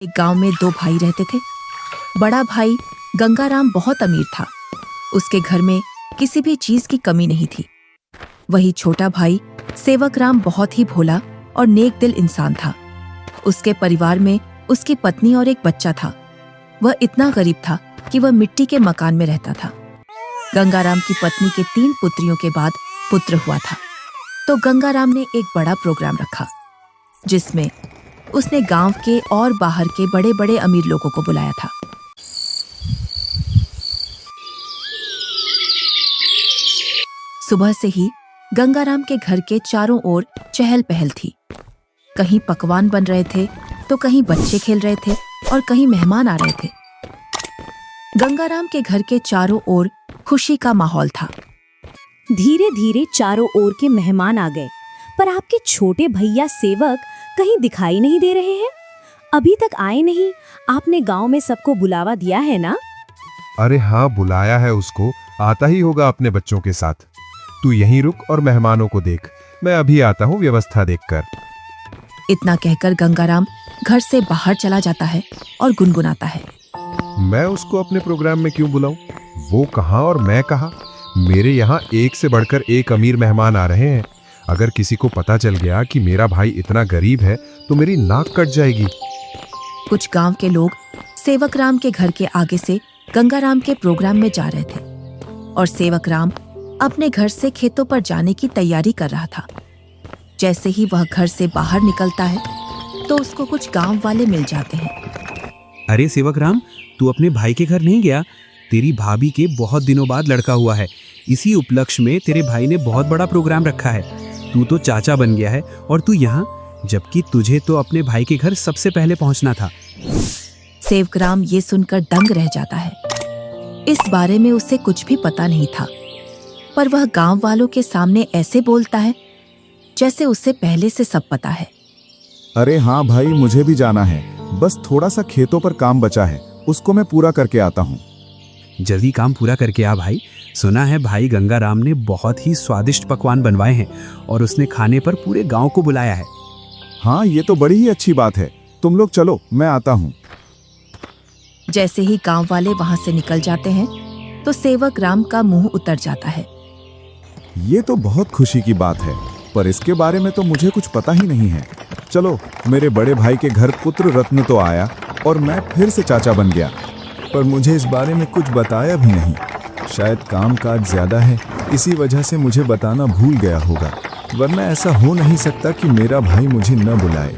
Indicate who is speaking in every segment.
Speaker 1: एक गांव में दो भाई रहते थे। बड़ा भाई गंगाराम बहुत अमीर था। उसके घर में किसी भी चीज की कमी नहीं थी। वही छोटा भाई सेवकराम बहुत ही भोला और नेक दिल इंसान था। उसके परिवार में उसकी पत्नी और एक बच्चा था। वह इतना गरीब था कि वह मिट्टी के मकान में रहता था। गंगाराम की पत्नी के 3 पुत्रियों के बाद पुत्र हुआ था, तो गंगाराम ने एक बड़ा प्रोग्राम रखा जिसमें उसने गांव के और बाहर के बड़े बड़े अमीर लोगों को बुलाया था। सुबह से ही गंगाराम के घर के चारों ओर चहल पहल थी। कहीं पकवान बन रहे थे तो कहीं बच्चे खेल रहे थे और कहीं मेहमान आ रहे थे। गंगाराम के घर के चारों ओर खुशी का माहौल था।
Speaker 2: धीरे धीरे चारों ओर के मेहमान आ गए, पर आपके छोटे भैया सेवक कहीं दिखाई नहीं दे रहे हैं। अभी तक आए नहीं। आपने गांव में सबको बुलावा दिया है ना?
Speaker 3: अरे हाँ, बुलाया है उसको। आता ही होगा अपने बच्चों के साथ। तू यहीं रुक और मेहमानों को देख। मैं अभी आता हूँ व्यवस्था देखकर।
Speaker 1: इतना कहकर गंगाराम घर से बाहर चला जाता है और गुनगुनाता है,
Speaker 3: मैं उसको अपने प्रोग्राम में क्यों बुलाऊं? वो कहाँ और मैं कहाँ? मेरे यहाँ एक से बढ़कर एक अमीर मेहमान आ रहे हैं। अगर किसी को पता चल गया कि मेरा भाई इतना गरीब है तो मेरी नाक कट जाएगी।
Speaker 1: कुछ गांव के लोग सेवकराम के घर के आगे से गंगाराम के प्रोग्राम में जा रहे थे और सेवकराम अपने घर से खेतों पर जाने की तैयारी कर रहा था। जैसे ही वह घर से बाहर निकलता है तो उसको कुछ गांव वाले मिल जाते हैं।
Speaker 4: अरे सेवकराम, तू अपने भाई के घर नहीं गया? तेरी भाभी के बहुत दिनों बाद लड़का हुआ है। इसी उपलक्ष्य में तेरे भाई ने बहुत बड़ा प्रोग्राम रखा है। तू तो चाचा बन गया है और तू यहाँ, जबकि तुझे तो अपने भाई के घर सबसे पहले पहुँचना था।
Speaker 1: सेवकराम ये सुनकर दंग रह जाता है। इस बारे में उसे कुछ भी पता नहीं था, पर वह गांव वालों के सामने ऐसे बोलता है जैसे उसे पहले से सब पता है।
Speaker 5: अरे हाँ भाई, मुझे भी जाना है। बस थोड़ा सा खेतों पर काम बचा है, उसको मैं पूरा करके आता हूँ।
Speaker 4: जल्दी काम पूरा करके आ भाई। सुना है भाई गंगाराम ने बहुत ही स्वादिष्ट पकवान बनवाए हैं और उसने खाने पर पूरे गांव को बुलाया है।
Speaker 5: हाँ, ये तो बड़ी ही अच्छी बात है। तुम लोग चलो, मैं आता हूँ।
Speaker 1: जैसे ही गांव वाले वहां से निकल जाते हैं तो सेवकराम का मुंह उतर जाता है।
Speaker 5: ये तो बहुत खुशी की बात है, पर इसके बारे में तो मुझे कुछ पता ही नहीं है। चलो, मेरे बड़े भाई के घर पुत्र रत्न तो आया और मैं फिर से चाचा बन गया, पर मुझे इस बारे में कुछ बताया भी नहीं। शायद काम काज ज्यादा है, इसी वजह से मुझे बताना भूल गया होगा, वरना ऐसा हो नहीं सकता कि मेरा भाई मुझे न बुलाए।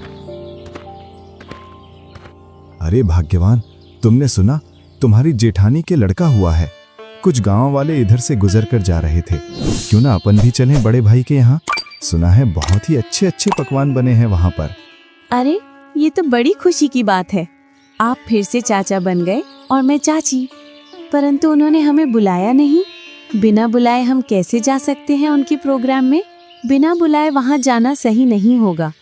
Speaker 5: अरे भाग्यवान, तुमने सुना? तुम्हारी जेठानी के लड़का हुआ है। कुछ गांव वाले इधर से गुजर कर जा रहे थे। क्यों ना अपन भी चलें बड़े भाई के यहाँ? सुना है बहुत ही अच्छे अच्छे पकवान बने हैं वहाँ पर।
Speaker 2: अरे, ये तो बड़ी खुशी की बात है। आप फिर से चाचा बन गए और मैं चाची, परंतु उन्होंने हमें बुलाया नहीं। बिना बुलाए हम कैसे जा सकते हैं उनके प्रोग्राम में? बिना बुलाए वहाँ जाना सही नहीं होगा।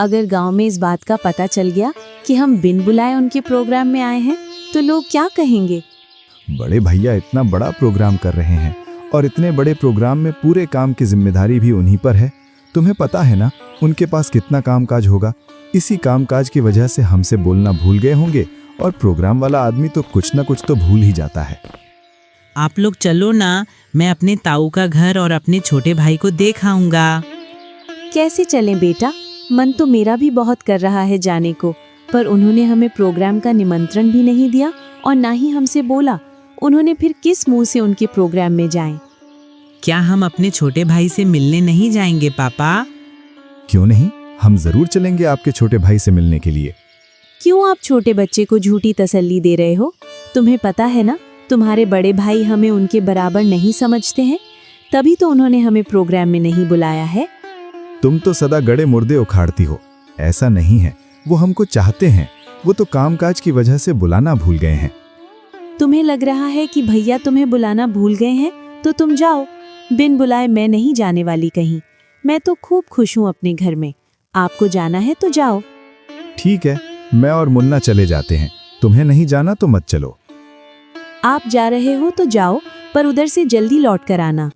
Speaker 2: अगर गांव में इस बात का पता चल गया कि हम बिन बुलाए उनके प्रोग्राम में आए हैं तो लोग क्या कहेंगे?
Speaker 5: बड़े भैया इतना बड़ा प्रोग्राम कर रहे हैं और इतने बड़े प्रोग्राम में पूरे काम की जिम्मेदारी भी उन्हीं पर है। तुम्हें पता है ना उनके पास कितना कामकाज होगा। इसी कामकाज की वजह से हमसे बोलना भूल गए होंगे और प्रोग्राम वाला आदमी तो कुछ ना कुछ तो भूल ही जाता है।
Speaker 6: आप लोग चलो ना, मैं अपने ताऊ का घर और अपने छोटे भाई को देख आऊंगा।
Speaker 2: कैसे चलें बेटा? मन तो मेरा भी बहुत कर रहा है जाने को, पर उन्होंने हमें प्रोग्राम का निमंत्रण भी नहीं दिया और ना ही हमसे बोला। उन्होंने फिर किस मुंह से उनके प्रोग्राम में जाएं?
Speaker 6: क्या हम अपने छोटे भाई से मिलने नहीं जाएंगे पापा?
Speaker 5: क्यों नहीं, हम जरूर चलेंगे आपके छोटे भाई से मिलने के लिए।
Speaker 2: क्यों आप छोटे बच्चे को झूठी तसल्ली दे रहे हो? तुम्हें पता है ना, तुम्हारे बड़े भाई हमें उनके बराबर नहीं समझते हैं, तभी तो उन्होंने हमें प्रोग्राम में नहीं बुलाया है।
Speaker 5: तुम तो सदा गड़े मुर्दे उखाड़ती हो। ऐसा नहीं है, वो हमको चाहते हैं। वो तो कामकाज की वजह से बुलाना भूल गए हैं।
Speaker 2: तुम्हें लग रहा है कि भैया तुम्हें बुलाना भूल गए हैं तो तुम जाओ। बिन बुलाए मैं नहीं जाने वाली कहीं। मैं तो खूब खुश हूँ अपने घर में। आपको जाना है तो जाओ।
Speaker 5: ठीक है, मैं और मुन्ना चले जाते हैं। तुम्हें नहीं जाना तो मत चलो।
Speaker 2: आप जा रहे हो तो जाओ, पर उधर से जल्दी लौट कर आना।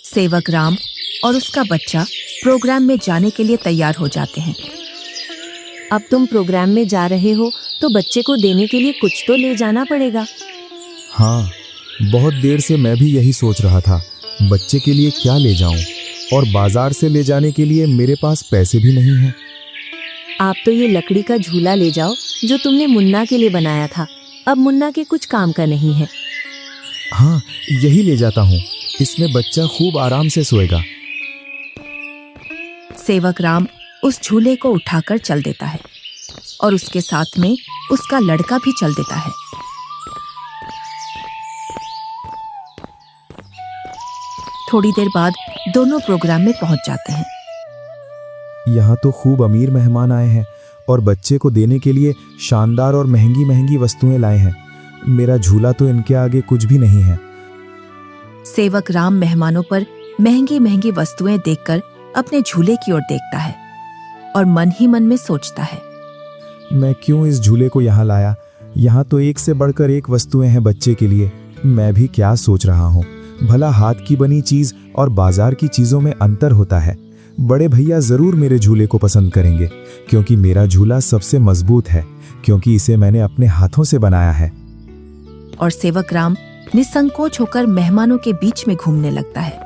Speaker 1: सेवकराम और उसका बच्चा प्रोग्राम में जाने के लिए तैयार हो जाते हैं।
Speaker 2: अब तुम प्रोग्राम में जा रहे हो तो बच्चे को देने के लिए कुछ तो ले जाना पड़ेगा।
Speaker 5: हाँ, बहुत देर से मैं भी यही सोच रहा था, बच्चे के लिए क्या ले जाऊं, और बाजार से ले जाने के लिए मेरे पास पैसे भी नहीं हैं।
Speaker 2: आप तो ये लकड़ी का झूला ले जाओ जो तुमने मुन्ना के लिए बनाया था। अब मुन्ना के कुछ काम का नहीं है।
Speaker 5: हाँ, यही ले जाता हूँ, इसमें बच्चा खूब आराम से सोएगा।
Speaker 1: सेवक राम उस झूले को उठाकर चल देता है और उसके साथ में उसका लड़का भी चल देता है। थोड़ी देर बाद दोनों प्रोग्राम में पहुंच जाते हैं।
Speaker 5: यहाँ तो खूब अमीर मेहमान आए हैं और बच्चे को देने के लिए शानदार और महंगी महंगी वस्तुएं लाए हैं। मेरा झूला तो इनके आगे कुछ भी नहीं है।
Speaker 1: सेवक राम मेहमानों पर महंगी महंगी वस्तुएं देखकर अपने झूले की ओर देखता है और मन ही मन में सोचता है,
Speaker 5: मैं क्यों इस झूले को यहाँ लाया? यहाँ तो एक से बढ़कर एक वस्तुएं हैं बच्चे के लिए। मैं भी क्या सोच रहा हूँ, भला हाथ की बनी चीज और बाजार की चीजों में अंतर होता है। बड़े भैया जरूर मेरे झूले को पसंद करेंगे क्योंकि मेरा झूला सबसे मजबूत है, क्योंकि इसे मैंने अपने हाथों से बनाया है।
Speaker 1: और सेवक राम निसंकोच होकर मेहमानों के बीच में घूमने लगता है।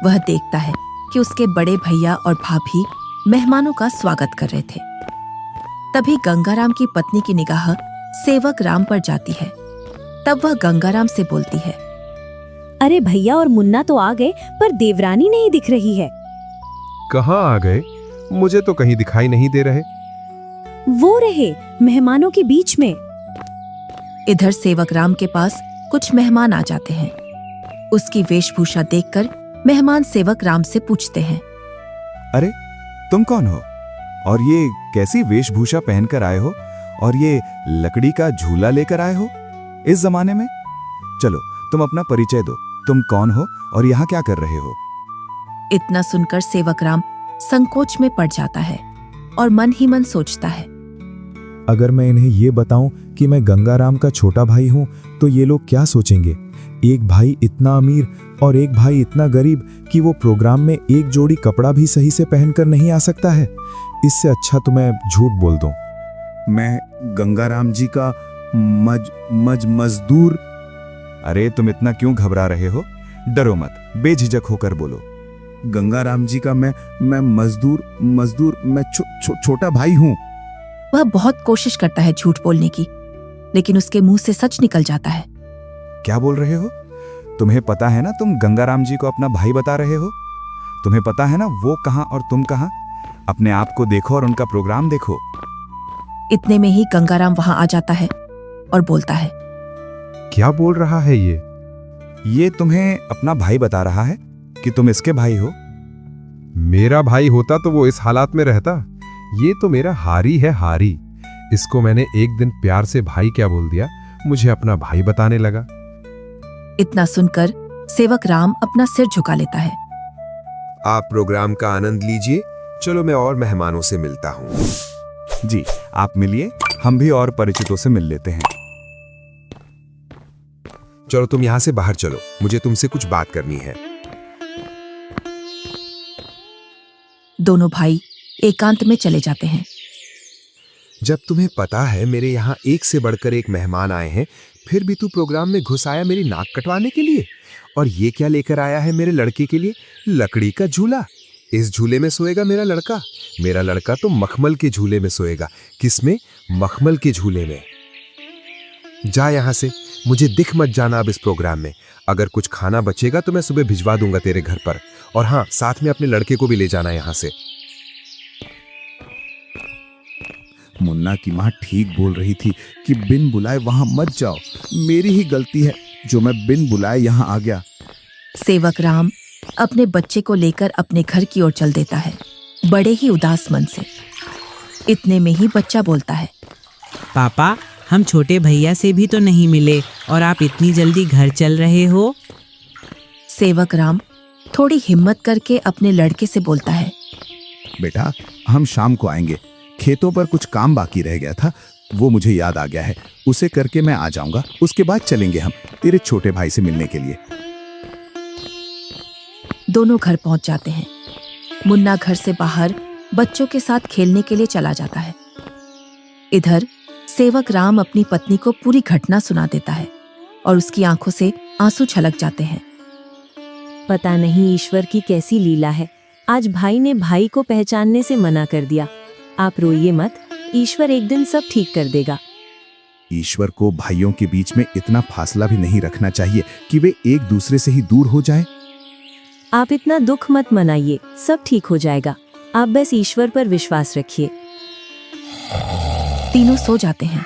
Speaker 1: वह देखता है कि उसके बड़े भैया और भाभी मेहमानों का स्वागत कर रहे थे। तभी गंगाराम की पत्नी की निगाह सेवक राम पर जाती है। तब वह गंगाराम से बोलती है,
Speaker 2: अरे भैया और मुन्ना तो आ गए, पर देवरानी नहीं दिख रही है।
Speaker 3: कहाँ आ गए? मुझे तो कहीं दिखाई नहीं दे रहे।
Speaker 2: वो रहे मेहमानों के बीच में।
Speaker 1: इधर सेवक राम के पास कुछ मेहमान आ जाते हैं। उसकी वेशभूषा देखकर मेहमान सेवक राम से पूछते हैं,
Speaker 5: अरे तुम कौन हो और ये कैसी वेशभूषा पहनकर आए हो और ये लकड़ी का झूला लेकर आए हो इस जमाने में? चलो तुम अपना परिचय दो, तुम कौन हो और यहाँ क्या कर रहे हो?
Speaker 1: इतना सुनकर सेवक राम संकोच में पड़ जाता है और मन ही मन सोचता है,
Speaker 5: अगर मैं इन्हें ये बताऊं कि मैं गंगाराम का छोटा भाई हूं तो ये लोग क्या सोचेंगे? एक भाई इतना अमीर और एक भाई इतना गरीब कि वो प्रोग्राम में एक जोड़ी कपड़ा भी सही से पहनकर नहीं आ सकता है। इससे अच्छा तो मैं झूठ बोल दूं। मैं गंगाराम जी का मजदूर। अरे तुम इतना क्यों घबरा रहे हो? डरो मत, बेझिझक होकर बोलो। गंगाराम जी का मैं मजदूर मैं छोटा भाई हूँ।
Speaker 1: वह बहुत कोशिश करता है झूठ बोलने की, लेकिन उसके मुंह से सच निकल जाता है।
Speaker 5: क्या बोल रहे हो? तुम्हें पता है ना तुम गंगाराम जी को अपना भाई बता रहे हो? तुम्हें पता है ना वो कहाँ और तुम कहाँ? अपने आप को देखो और उनका प्रोग्राम देखो।
Speaker 1: इतने में ही गंगाराम वहां आ जाता है और बोलता है,
Speaker 3: क्या बोल रहा है ये?
Speaker 5: ये तुम्हें अपना भाई बता रहा है कि तुम इसके भाई हो।
Speaker 3: मेरा भाई होता तो वो इस हालात में रहता। ये तो मेरा हारी है, हारी। इसको मैंने एक दिन प्यार से भाई क्या बोल दिया, मुझे अपना भाई बताने लगा।
Speaker 1: इतना सुनकर सेवक राम अपना सिर झुका लेता है।
Speaker 7: आप प्रोग्राम का आनंद लीजिए। चलो मैं और मेहमानों से मिलता हूँ।
Speaker 5: जी आप मिलिए, हम भी और परिचितों से मिल लेते हैं।
Speaker 7: चलो तुम यहाँ से बाहर चलो, मुझे तुमसे कुछ बात करनी है।
Speaker 1: दोनों भाई एकांत में चले जाते हैं।
Speaker 7: जब तुम्हें पता है मेरे यहाँ एक से बढ़कर एक मेहमान आए हैं, फिर भी तू प्रोग्राम में घुस आया मेरी नाक कटवाने के लिए। और ये क्या लेकर आया है मेरे लड़के के लिए? लकड़ी का झूला। इस झूले में सोएगा मेरा लड़का। मेरा लड़का तो मखमल के झूले में सोएगा। किसमें? मखमल के झूले में। जा यहाँ से, मुझे दिख मत जाना अब इस प्रोग्राम में। अगर कुछ खाना बचेगा तो मैं सुबह भिजवा दूंगा तेरे घर पर। और हाँ, साथ में अपने लड़के को भी ले जाना यहाँ से।
Speaker 5: मुन्ना की माँ ठीक बोल रही थी कि बिन बुलाए वहां मत जाओ। मेरी ही गलती है जो मैं बिन बुलाए यहाँ आ गया।
Speaker 1: सेवक राम अपने बच्चे को लेकर अपने घर की ओर चल देता है, बड़े ही उदास मन से। इतने में ही बच्चा बोलता है,
Speaker 6: पापा, हम छोटे भैया से भी तो नहीं मिले और आप इतनी जल्दी घर चल रहे हो।
Speaker 1: सेवक राम थोड़ी हिम्मत करके अपने लड़के से बोलता है,
Speaker 5: बेटा हम शाम को आएंगे। खेतों पर कुछ काम बाकी रह गया था, वो मुझे याद आ गया है। उसे करके मैं आ जाऊंगा। उसके बाद चलेंगे हम तेरे छोटे भाई से मिलने के लिए।
Speaker 1: दोनों घर पहुंच जाते हैं। मुन्ना घर से बाहर बच्चों के साथ खेलने के लिए चला जाता है। इधर सेवक राम अपनी पत्नी को पूरी घटना सुना देता है और उसकी आंखों से आंसू छलक जाते हैं।
Speaker 2: पता नहीं ईश्वर की कैसी लीला है, आज भाई ने भाई को पहचानने से मना कर दिया। आप रोइए मत, ईश्वर एक दिन सब ठीक कर देगा।
Speaker 5: ईश्वर को भाइयों के बीच में इतना फासला भी नहीं रखना चाहिए कि वे एक दूसरे से ही दूर हो जाएं।
Speaker 2: आप इतना दुख मत मनाइए, सब ठीक हो जाएगा। आप बस ईश्वर पर विश्वास रखिए।
Speaker 1: तीनों सो जाते हैं।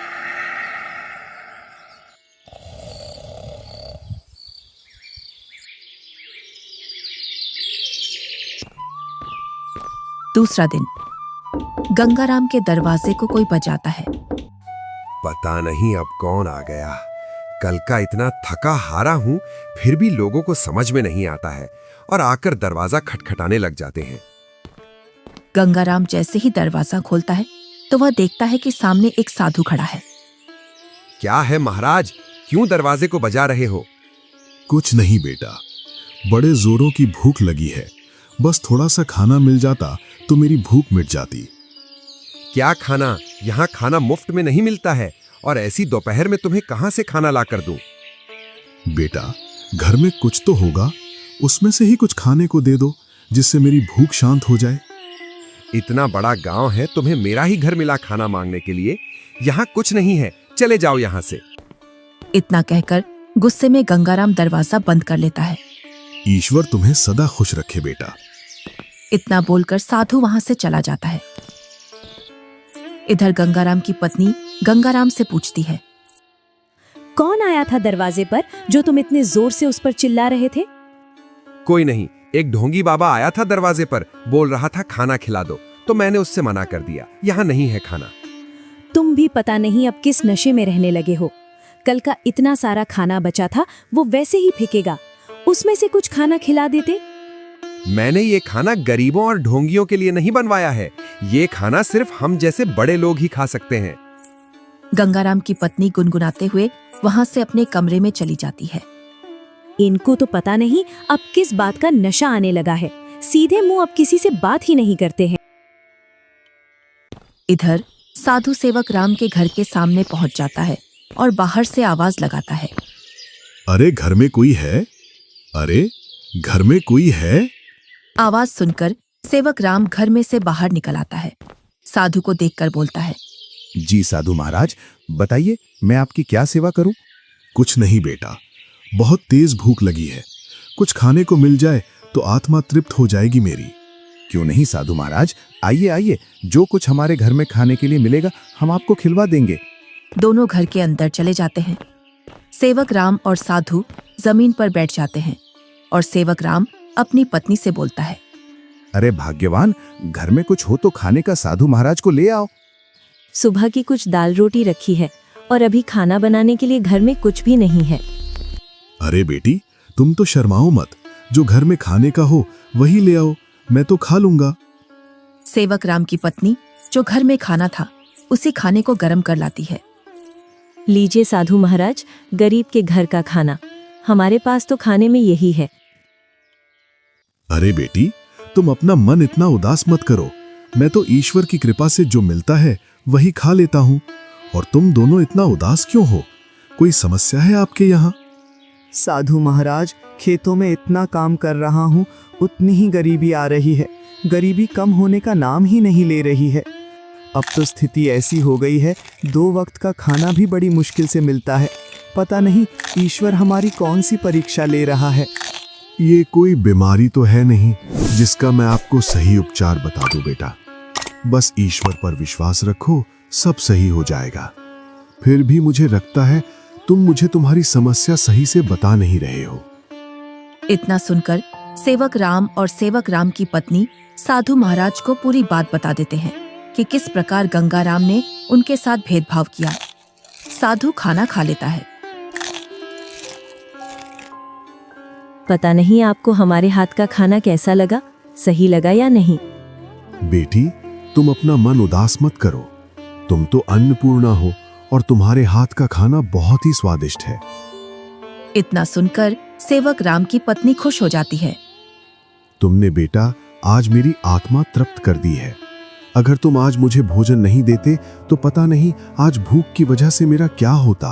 Speaker 1: दूसरा दिन गंगाराम के दरवाजे को कोई बजाता है।
Speaker 7: पता नहीं अब कौन आ गया। कल का इतना थका हारा हूं, फिर भी लोगों को समझ में नहीं आता है और आकर दरवाजा खटखटाने लग जाते हैं।
Speaker 1: गंगाराम जैसे ही दरवाजा खोलता है तो वह देखता है कि सामने एक साधु खड़ा है।
Speaker 7: क्या है महाराज, क्यों दरवाजे को बजा रहे हो?
Speaker 5: कुछ नहीं बेटा, बड़े जोरों की भूख लगी है। बस थोड़ा सा खाना मिल जाता तो मेरी भूख मिट जाती।
Speaker 7: क्या खाना? यहाँ खाना मुफ्त में नहीं मिलता है और ऐसी दोपहर में तुम्हें कहां से खाना ला कर दूं?
Speaker 5: बेटा, घर में कुछ तो होगा, उसमें से ही कुछ खाने को दे दो जिससे मेरी भूख शांत हो जाए।
Speaker 7: इतना बड़ा गांव है, तुम्हें मेरा ही घर मिला खाना मांगने के लिए? यहाँ कुछ नहीं है, चले जाओ यहाँ से।
Speaker 1: इतना कहकर गुस्से में गंगाराम दरवाजा बंद कर लेता है।
Speaker 5: ईश्वर तुम्हें सदा खुश रखे बेटा।
Speaker 1: इतना बोलकर साधु वहां से चला जाता है। इधर गंगाराम की पत्नी गंगाराम से पूछती है,
Speaker 2: कौन आया था दरवाजे पर जो तुम इतने जोर से उस पर चिल्ला रहे थे?
Speaker 7: कोई नहीं, एक ढोंगी बाबा आया था दरवाजे पर, बोल रहा था खाना खिला दो, तो मैंने उससे मना कर दिया, यहाँ नहीं है खाना।
Speaker 2: तुम भी पता नहीं अब किस नशे में रहने लगे हो। कल का इतना सारा खाना बचा था, वो वैसे ही फेंकेगा। उसमें से कुछ खाना खिला देते।
Speaker 7: मैंने ये खाना गरीबों और ढोंगियों के लिए नहीं बनवाया है। ये खाना सिर्फ हम जैसे बड़े लोग ही खा सकते हैं।
Speaker 1: गंगाराम की पत्नी गुनगुनाते हुए वहां से अपने कमरे में चली जाती है।
Speaker 2: इनको तो पता नहीं अब किस बात का नशा आने लगा है, सीधे मुंह अब किसी से बात ही नहीं करते हैं।
Speaker 1: इधर साधु सेवक राम के घर के सामने पहुंच जाता है और बाहर से आवाज लगाता है,
Speaker 5: अरे घर में कोई है? अरे घर में कोई है?
Speaker 1: आवाज सुनकर सेवक राम घर में से बाहर निकल आता है। साधु को देखकर बोलता है,
Speaker 5: जी साधु महाराज, बताइए मैं आपकी क्या सेवा करूं? कुछ नहीं बेटा, बहुत तेज भूख लगी है। कुछ खाने को मिल जाए तो आत्मा तृप्त हो जाएगी मेरी। क्यों नहीं साधु महाराज, आइए आइए, जो कुछ हमारे घर में खाने के लिए मिलेगा हम आपको खिलवा देंगे।
Speaker 1: दोनों घर के अंदर चले जाते हैं। सेवक राम और साधु जमीन पर बैठ जाते हैं और सेवक राम अपनी पत्नी से बोलता है,
Speaker 5: अरे भाग्यवान, घर में कुछ हो तो खाने का साधु महाराज को ले आओ।
Speaker 2: सुबह की कुछ दाल रोटी रखी है और अभी खाना बनाने के लिए घर में कुछ भी नहीं है।
Speaker 5: अरे बेटी, तुम तो शर्माओ मत, जो घर में खाने का हो वही ले आओ, मैं तो खा लूंगा।
Speaker 1: सेवक राम की पत्नी जो घर में खाना था उसी खाने को गर्म कर लाती है।
Speaker 2: लीजिए साधु महाराज, गरीब के घर का खाना, हमारे पास तो खाने में यही है।
Speaker 5: अरे बेटी, तुम अपना मन इतना उदास मत करो, मैं तो ईश्वर की कृपा से जो मिलता है वही खा लेता हूँ। और तुम दोनों इतना उदास क्यों हो? कोई समस्या है आपके यहाँ?
Speaker 8: साधु महाराज, खेतों में इतना काम कर रहा हूँ, उतनी ही गरीबी आ रही है। गरीबी कम होने का नाम ही नहीं ले रही है। अब तो स्थिति ऐसी हो गई है, 2 वक्त का खाना भी बड़ी मुश्किल से मिलता है। पता नहीं ईश्वर हमारी कौन सी परीक्षा ले रहा है।
Speaker 5: ये कोई बीमारी तो है नहीं जिसका मैं आपको सही उपचार बता दूं बेटा। बस ईश्वर पर विश्वास रखो, सब सही हो जाएगा। फिर भी मुझे लगता है तुम मुझे तुम्हारी समस्या सही से बता नहीं रहे हो।
Speaker 1: इतना सुनकर सेवक राम और सेवक राम की पत्नी साधु महाराज को पूरी बात बता देते हैं कि किस प्रकार गंगाराम ने उनके साथ भेदभाव किया। साधु खाना खा लेता है।
Speaker 2: पता नहीं आपको हमारे हाथ का खाना कैसा लगा, सही लगा या नहीं?
Speaker 5: बेटी, तुम अपना मन उदास मत करो। तुम तो अन्नपूर्णा हो और तुम्हारे हाथ का खाना बहुत ही स्वादिष्ट है।
Speaker 1: इतना सुनकर सेवक राम की पत्नी खुश हो जाती है।
Speaker 5: तुमने बेटा आज मेरी आत्मा तृप्त कर दी है। अगर तुम आज मुझे भोजन नहीं देते तो पता नहीं आज भूख की वजह से मेरा क्या होता।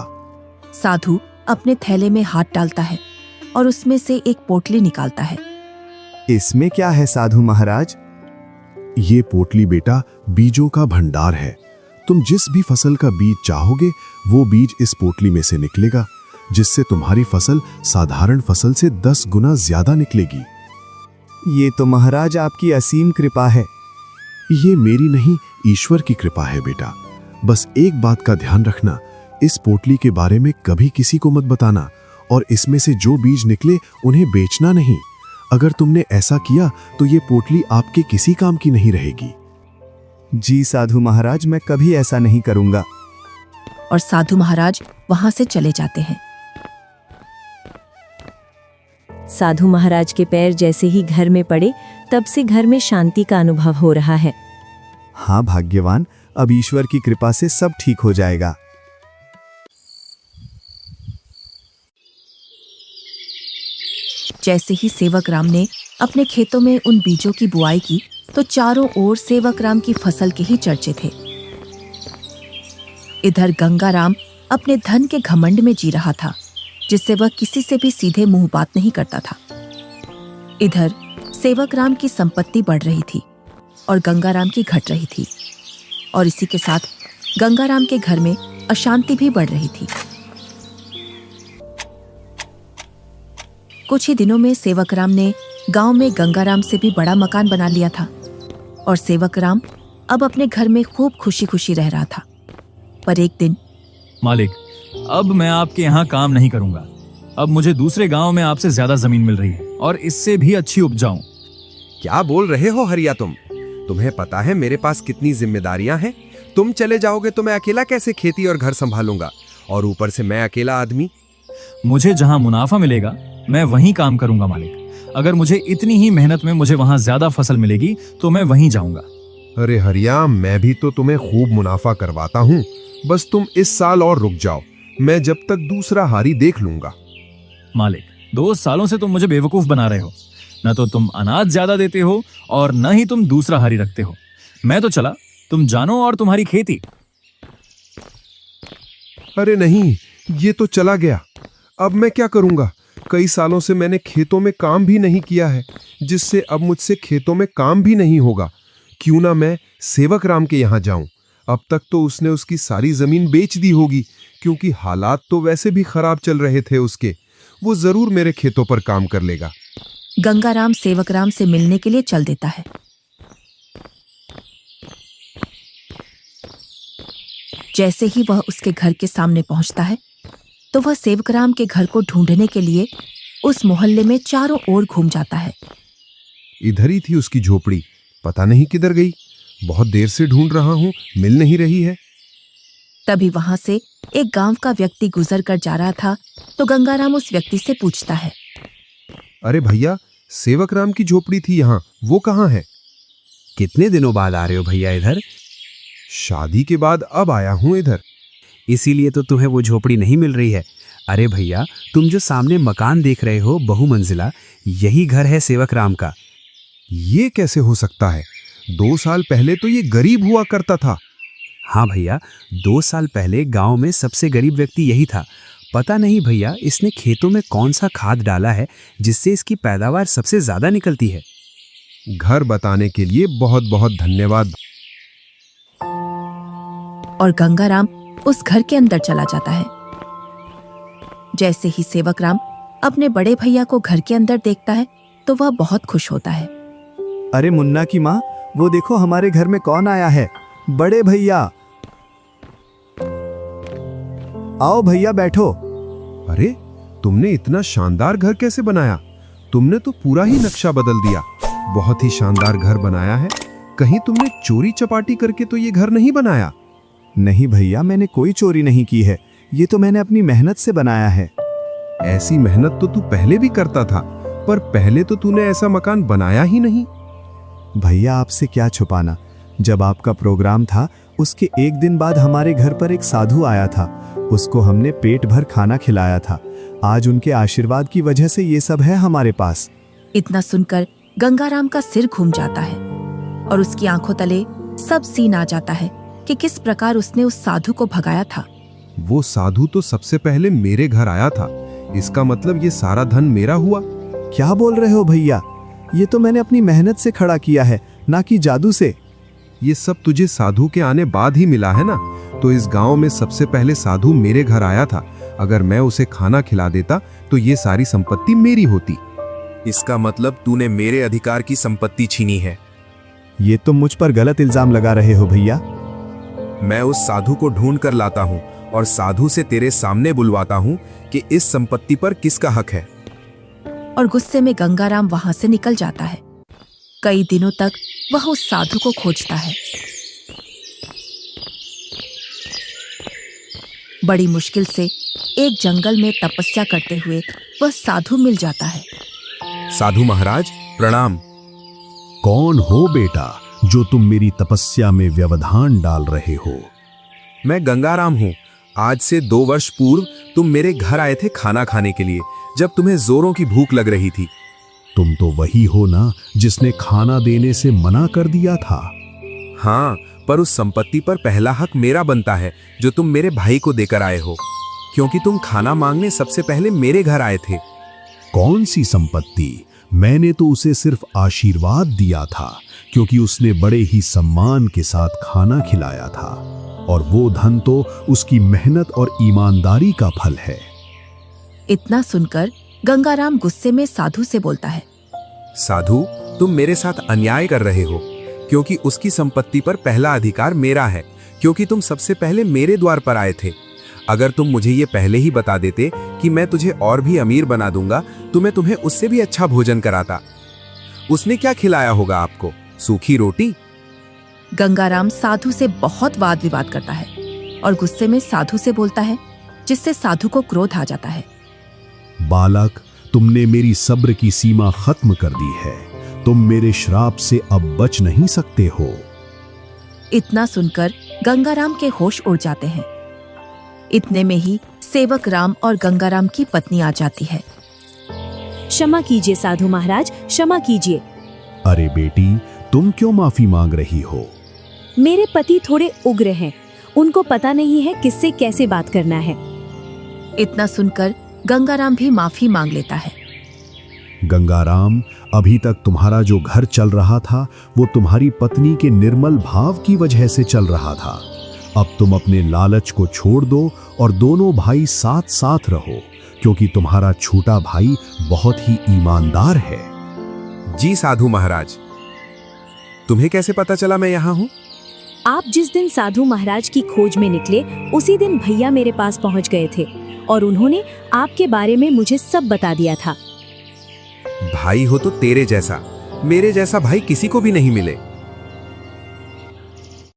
Speaker 1: साधु अपने थैले में हाथ डालता है और उसमें से एक पोटली निकालता है।
Speaker 8: इसमें क्या है साधु महाराज?
Speaker 5: ये पोटली बेटा बीजों का भंडार है। तुम जिस भी फसल का बीज चाहोगे वो बीज इस पोटली में से निकलेगा, जिससे तुम्हारी फसल साधारण फसल से 10 गुना ज्यादा निकलेगी।
Speaker 8: ये तो महाराज आपकी असीम कृपा है।
Speaker 5: ये मेरी नहीं, ईश्वर की कृपा है बेटा। बस एक बात का ध्यान रखना, इस पोटली के बारे में कभी किसी को मत बताना, और इसमें से जो बीज निकले उन्हें बेचना नहीं। अगर तुमने ऐसा किया तो ये पोटली आपके किसी काम की नहीं रहेगी।
Speaker 8: जी साधु महाराज, मैं कभी ऐसा नहीं करूंगा।
Speaker 1: और साधु महाराज वहां से चले जाते हैं।
Speaker 2: साधु महाराज के पैर जैसे ही घर में पड़े तब से घर में शांति का अनुभव हो रहा है।
Speaker 8: हाँ भाग्यवान, अब ईश्वर की कृपा से सब ठीक हो जाएगा।
Speaker 1: जैसे ही सेवक राम ने अपने खेतों में उन बीजों की बुआई की तो चारों ओर सेवक राम की फसल के ही चर्चे थे। इधर गंगा राम अपने धन के घमंड में जी रहा था, जिससे वह किसी से भी सीधे मुंह बात नहीं करता था। इधर सेवक राम की संपत्ति बढ़ रही थी और गंगा राम की घट रही थी, और इसी के साथ गंगा राम के घर में अशांति भी बढ़ रही थी। कुछ ही दिनों में सेवक राम ने गांव में गंगा राम से भी बड़ा मकान बना लिया था, और सेवक राम अब अपने घर में खूब खुशी खुशी रह रहा था। पर एक दिन,
Speaker 9: मालिक, अब मैं आपके यहाँ काम नहीं करूंगा। अब मुझे दूसरे गांव में आपसे ज्यादा जमीन मिल रही है और इससे भी अच्छी उपजाऊ।
Speaker 7: क्या बोल रहे हो हरिया तुम? तुम्हें पता है मेरे पास कितनी जिम्मेदारियां हैं? तुम चले जाओगे तो मैं अकेला कैसे खेती और घर संभालूंगा, और ऊपर से मैं अकेला आदमी।
Speaker 9: मुझे जहाँ मुनाफा मिलेगा मैं वहीं काम करूंगा मालिक। अगर मुझे इतनी ही मेहनत में मुझे वहां ज्यादा फसल मिलेगी तो मैं वहीं जाऊंगा।
Speaker 3: अरे हरिया, मैं भी तो तुम्हें खूब मुनाफा करवाता हूँ। बस तुम इस साल और रुक जाओ, मैं जब तक दूसरा हारी देख लूंगा।
Speaker 9: मालिक, 2 सालों से तुम मुझे बेवकूफ बना रहे हो। न तो तुम अनाज ज्यादा देते हो और न ही तुम दूसरा हारी रखते हो। मैं तो चला, तुम जानो और तुम्हारी खेती।
Speaker 3: अरे नहीं, ये तो चला गया। अब मैं क्या करूंगा? कई सालों से मैंने खेतों में काम भी नहीं किया है, जिससे अब मुझसे खेतों में काम भी नहीं होगा। क्यों ना मैं सेवक राम के यहाँ जाऊं? अब तक तो उसने उसकी सारी जमीन बेच दी होगी, क्योंकि हालात तो वैसे भी खराब चल रहे थे उसके। वो जरूर मेरे खेतों पर काम कर लेगा।
Speaker 1: गंगा राम सेवक राम से मिलने के लिए चल देता है। जैसे ही वह उसके घर के सामने पहुंचता है तो वह सेवक राम के घर को ढूंढने के लिए उस मोहल्ले में चारों ओर घूम जाता है।
Speaker 3: इधर ही थी उसकी झोपड़ी, पता नहीं किधर गई। बहुत देर से ढूंढ रहा हूं, मिल नहीं रही है।
Speaker 1: तभी वहां से एक गांव का व्यक्ति गुजर कर जा रहा था तो गंगाराम उस व्यक्ति से पूछता है,
Speaker 3: अरे भैया, सेवक राम की झोपड़ी थी यहाँ, वो कहाँ है?
Speaker 4: कितने दिनों बाद आ रहे हो भैया इधर?
Speaker 3: शादी के बाद अब आया हूँ इधर।
Speaker 4: इसीलिए तो तुम्हें वो झोपड़ी नहीं मिल रही है। अरे भैया, तुम जो सामने मकान देख रहे हो बहुमंजिला, यही घर है सेवक राम का।
Speaker 3: ये कैसे हो सकता है? 2 साल पहले तो ये गरीब हुआ करता था।
Speaker 4: हाँ भैया, 2 साल पहले गांव में सबसे गरीब व्यक्ति यही था। पता नहीं भैया, इसने खेतों में कौन सा खाद डाला है जिससे इसकी पैदावार सबसे ज्यादा निकलती है।
Speaker 3: घर बताने के लिए बहुत बहुत धन्यवाद।
Speaker 1: और गंगाराम उस घर के अंदर चला जाता है। जैसे ही सेवक राम अपने बड़े भैया को घर के अंदर देखता है तो वह बहुत खुश होता है।
Speaker 8: अरे मुन्ना की माँ, वो देखो हमारे घर में कौन आया है। बड़े भैया, आओ भैया बैठो।
Speaker 3: अरे, तुमने इतना शानदार घर कैसे बनाया? तुमने तो पूरा ही नक्शा बदल दिया। बहुत ही शानदार घर बनाया है। कहीं तुमने चोरी चपाटी करके तो ये घर नहीं बनाया?
Speaker 8: नहीं भैया, मैंने कोई चोरी नहीं की है। ये तो मैंने अपनी मेहनत से बनाया है।
Speaker 3: ऐसी मेहनत तो तू पहले भी करता था, पर पहले तो तूने ऐसा मकान बनाया ही नहीं।
Speaker 8: भैया, आपसे क्या छुपाना, जब आपका प्रोग्राम था उसके एक दिन बाद हमारे घर पर एक साधु आया था। उसको हमने पेट भर खाना खिलाया था। आज उनके आशीर्वाद की वजह से ये सब है हमारे पास।
Speaker 1: इतना सुनकर गंगाराम का सिर घूम जाता है और उसकी आंखों तले सब सीन आ जाता है कि किस प्रकार उसने उस साधु को भगाया था।
Speaker 3: वो साधु तो सबसे पहले मेरे घर आया था, इसका मतलब ये सारा धन मेरा हुआ।
Speaker 8: क्या बोल रहे हो भैया? ये तो मैंने अपनी मेहनत से खड़ा किया है, ना कि जादू से।
Speaker 3: ये सब तुझे साधु के आने बाद ही मिला है ना? तो इस गांव में सबसे पहले साधु मेरे घर आया था। अगर मैं उसे खाना खिला देता तो ये सारी संपत्ति मेरी होती।
Speaker 7: इसका मतलब तूने मेरे अधिकार की संपत्ति छीनी है।
Speaker 8: ये तो मुझ पर गलत इल्जाम लगा रहे हो भैया।
Speaker 7: मैं उस साधु को ढूंढ कर लाता हूं और साधु से तेरे सामने बुलवाता हूं कि इस संपत्ति पर किसका हक है।
Speaker 1: और गुस्से में गंगाराम वहां से निकल जाता है। कई दिनों तक वह उस साधु को खोजता है। बड़ी मुश्किल से एक जंगल में तपस्या करते हुए वह साधु मिल जाता है।
Speaker 7: साधु महाराज प्रणाम।
Speaker 5: कौन हो बेटा जो तुम मेरी तपस्या में व्यवधान डाल रहे हो?
Speaker 7: मैं गंगाराम हूं। आज से 2 वर्ष पूर्व तुम मेरे घर आए थे खाना खाने के लिए, जब तुम्हें जोरों की भूख लग रही थी।
Speaker 5: तुम तो वही हो ना जिसने खाना देने से मना कर दिया था?
Speaker 7: हाँ, पर उस संपत्ति पर पहला हक मेरा बनता है जो तुम मेरे भाई को देकर आए हो, क्योंकि तुम खाना मांगने सबसे पहले मेरे घर आए थे।
Speaker 5: कौन सी संपत्ति? मैंने तो उसे सिर्फ आशीर्वाद दिया था, क्योंकि उसने बड़े ही सम्मान के साथ खाना खिलाया था, और वो धन तो उसकी मेहनत और ईमानदारी का फल है।
Speaker 1: इतना सुनकर गंगाराम गुस्से में साधु से बोलता है,
Speaker 7: साधु, तुम मेरे साथ अन्याय कर रहे हो, क्योंकि उसकी संपत्ति पर पहला अधिकार मेरा है, क्योंकि तुम सबसे पहले मेरे द्वार पर आए थे। अगर तुम मुझे ये पहले ही बता देते कि मैं तुझे और भी अमीर बना दूंगा, तो मैं तुम्हें उससे भी अच्छा भोजन कराता। उसने क्या खिलाया होगा आपको? सूखी रोटी?
Speaker 1: गंगाराम साधु से बहुत वाद विवाद करता है और गुस्से में साधु से बोलता है, जिससे साधु को क्रोध आ जाता है।
Speaker 5: बालक, तुमने मेरी सब्र की सीमा खत्म कर दी है। तुम मेरे श्राप से अब बच नहीं सकते हो।
Speaker 1: इतना सुनकर गंगाराम के होश उड़ जाते हैं। इतने में ही सेवक राम और गंगाराम की पत्नी आ जाती है।
Speaker 2: क्षमा कीजिए साधु महाराज, क्षमा कीजिए।
Speaker 5: अरे बेटी, तुम क्यों माफी मांग रही हो?
Speaker 2: मेरे पति थोड़े उग्र हैं, उनको पता नहीं है किससे कैसे बात करना है।
Speaker 1: इतना सुनकर गंगाराम भी माफी मांग लेता है।
Speaker 5: गंगाराम, अभी तक तुम्हारा जो घर चल रहा था वो तुम्हारी पत्नी के निर्मल भाव की वजह से चल रहा था। अब तुम अपने लालच को छोड़ दो और दोनों भाई साथ साथ रहो, क्योंकि तुम्हारा छोटा भाई बहुत ही ईमानदार है।
Speaker 7: जी साधु महाराज। तुम्हें कैसे पता चला मैं यहाँ हूँ?
Speaker 2: आप जिस दिन साधु महाराज की खोज में निकले, उसी दिन भैया मेरे पास पहुँच गए थे और उन्होंने आपके बारे में मुझे सब बता दिया था।
Speaker 7: भाई हो तो तेरे जैसा, मेरे जैसा भाई किसी को भी नहीं मिले।